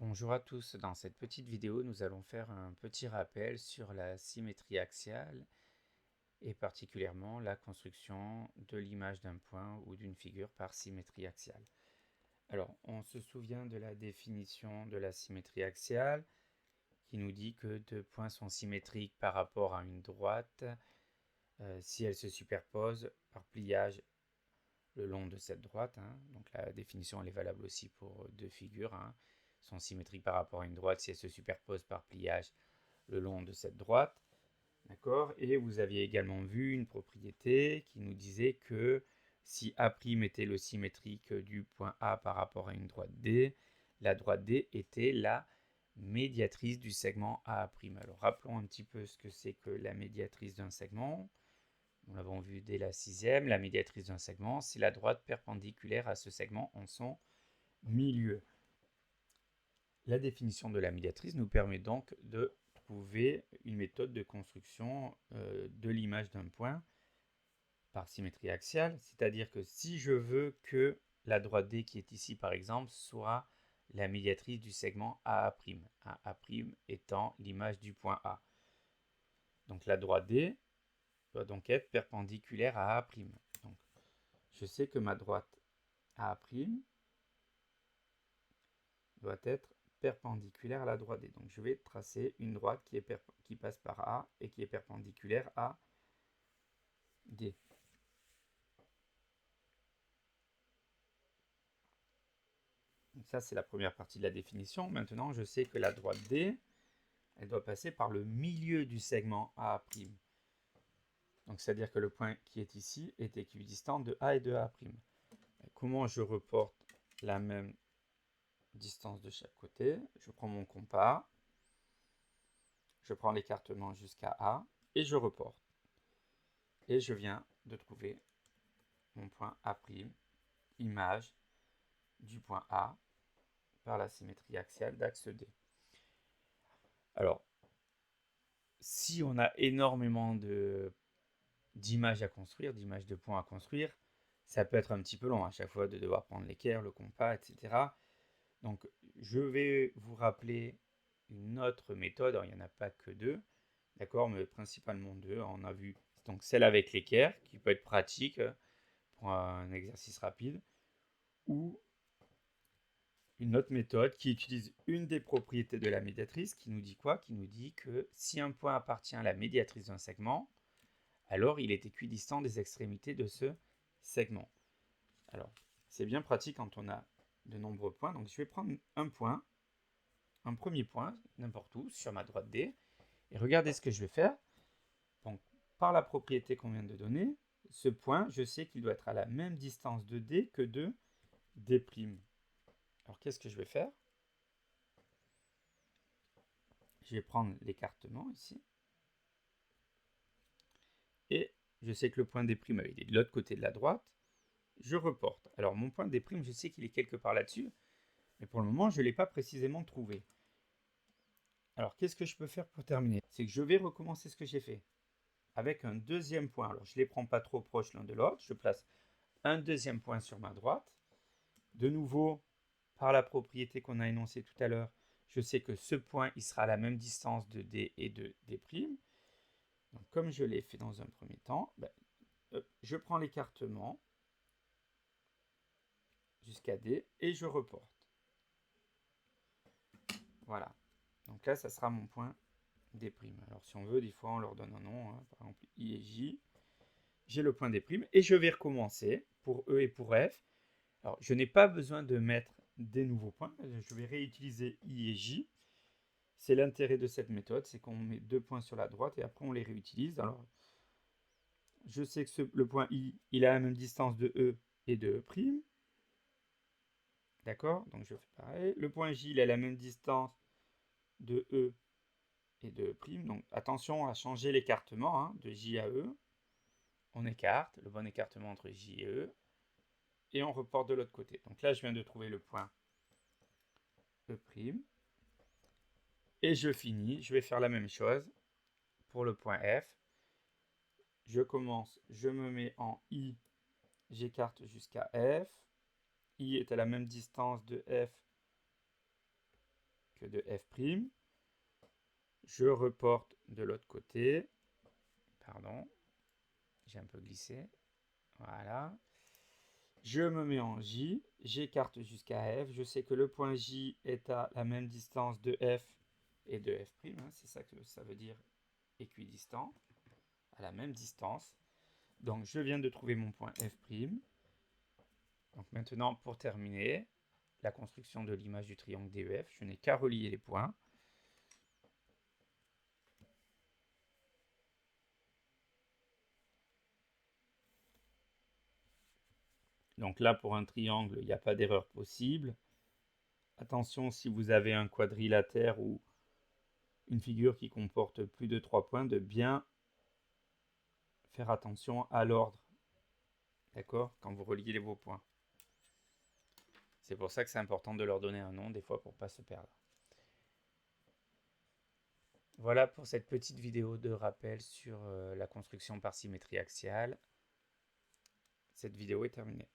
Bonjour à tous, dans cette petite vidéo nous allons faire un petit rappel sur la symétrie axiale et particulièrement la construction de l'image d'un point ou d'une figure par symétrie axiale. Alors on se souvient de la définition de la symétrie axiale qui nous dit que deux points sont symétriques par rapport à une droite si elles se superposent par pliage le long de cette droite. Donc la définition elle est valable aussi pour deux figures. Sont symétriques par rapport à une droite si elles se superposent par pliage le long de cette droite. D'accord. Et vous aviez également vu une propriété qui nous disait que si A' était le symétrique du point A par rapport à une droite D, la droite D était la médiatrice du segment A'. Alors rappelons un petit peu ce que c'est que la médiatrice d'un segment. Nous l'avons vu dès la sixième, la médiatrice d'un segment, c'est la droite perpendiculaire à ce segment en son milieu. La définition de la médiatrice nous permet donc de trouver une méthode de construction de l'image d'un point par symétrie axiale, c'est-à-dire que si je veux que la droite D qui est ici par exemple soit la médiatrice du segment AA', AA' étant l'image du point A. Donc la droite D doit donc être perpendiculaire à A'. Donc je sais que ma droite A' doit être perpendiculaire à la droite D. Donc je vais tracer une droite qui passe par A et qui est perpendiculaire à D. Donc ça c'est la première partie de la définition. Maintenant je sais que la droite D, elle doit passer par le milieu du segment A'. Donc c'est-à-dire que le point qui est ici est équidistant de A et de A'. Comment je reporte la même distance de chaque côté? Je prends mon compas, je prends l'écartement jusqu'à A et je reporte. Et je viens de trouver mon point A', image du point A par la symétrie axiale d'axe D. Alors, si on a énormément d'images à construire, d'images de points à construire, ça peut être un petit peu long à chaque fois de devoir prendre l'équerre, le compas, etc. Donc, je vais vous rappeler une autre méthode. Alors, il n'y en a pas que deux, d'accord, mais principalement deux. On a vu donc celle avec l'équerre, qui peut être pratique pour un exercice rapide, ou une autre méthode qui utilise une des propriétés de la médiatrice qui nous dit quoi? Qui nous dit que si un point appartient à la médiatrice d'un segment, alors il est équidistant des extrémités de ce segment. Alors, c'est bien pratique quand on a de nombreux points. Donc, je vais prendre un point, un premier point, n'importe où, sur ma droite D. Et regardez ce que je vais faire. Donc, par la propriété qu'on vient de donner, ce point, je sais qu'il doit être à la même distance de D que de D'. Alors, qu'est-ce que je vais faire? Je vais prendre l'écartement ici. Et je sais que le point D', il est de l'autre côté de la droite. Je reporte. Alors, mon point D', je sais qu'il est quelque part là-dessus. Mais pour le moment, je ne l'ai pas précisément trouvé. Alors, qu'est-ce que je peux faire pour terminer? C'est que je vais recommencer ce que j'ai fait. Avec un deuxième point. Alors, je ne les prends pas trop proches l'un de l'autre. Je place un deuxi'ème point sur ma droite. De nouveau, par la propriété qu'on a énoncée tout à l'heure, je sais que ce point, il sera à la même distance de D et de D'. Donc, comme je l'ai fait dans un premier temps, je prends l'écartement jusqu'à D et je reporte. Voilà. Donc là, ça sera mon point D'. Alors, si on veut, des fois, on leur donne un nom. Par exemple, I et J. J'ai le point D' et je vais recommencer pour E et pour F. Alors, je n'ai pas besoin de mettre des nouveaux points. Je vais réutiliser I et J. C'est l'intérêt de cette méthode, c'est qu'on met deux points sur la droite et après on les réutilise. Alors, je sais que le point I, il a la même distance de E et de E'. D'accord? Donc je fais pareil. Le point J, il a la même distance de E et de E'. Donc attention à changer l'écartement de J à E. On écarte, le bon écartement entre J et E. Et on reporte de l'autre côté. Donc là, je viens de trouver le point E'. Et je finis. Je vais faire la même chose pour le point F. Je commence, je me mets en I, j'écarte jusqu'à F. I est à la même distance de F de f'. Je reporte de l'autre côté. Pardon, j'ai un peu glissé. Voilà. Je me mets en J, j'écarte jusqu'à F. Je sais que le point J est à la même distance de F et de f'. Hein, c'est ça que ça veut dire équidistant, à la même distance. Donc je viens de trouver mon point f'. Donc maintenant, pour terminer la construction de l'image du triangle DEF, je n'ai qu'à relier les points. Donc là, pour un triangle, il n'y a pas d'erreur possible. Attention, si vous avez un quadrilatère ou une figure qui comporte plus de 3 points, de bien faire attention à l'ordre. D'accord? Quand vous reliez vos points. C'est pour ça que c'est important de leur donner un nom, des fois, pour ne pas se perdre. Voilà pour cette petite vidéo de rappel sur la construction par symétrie axiale. Cette vidéo est terminée.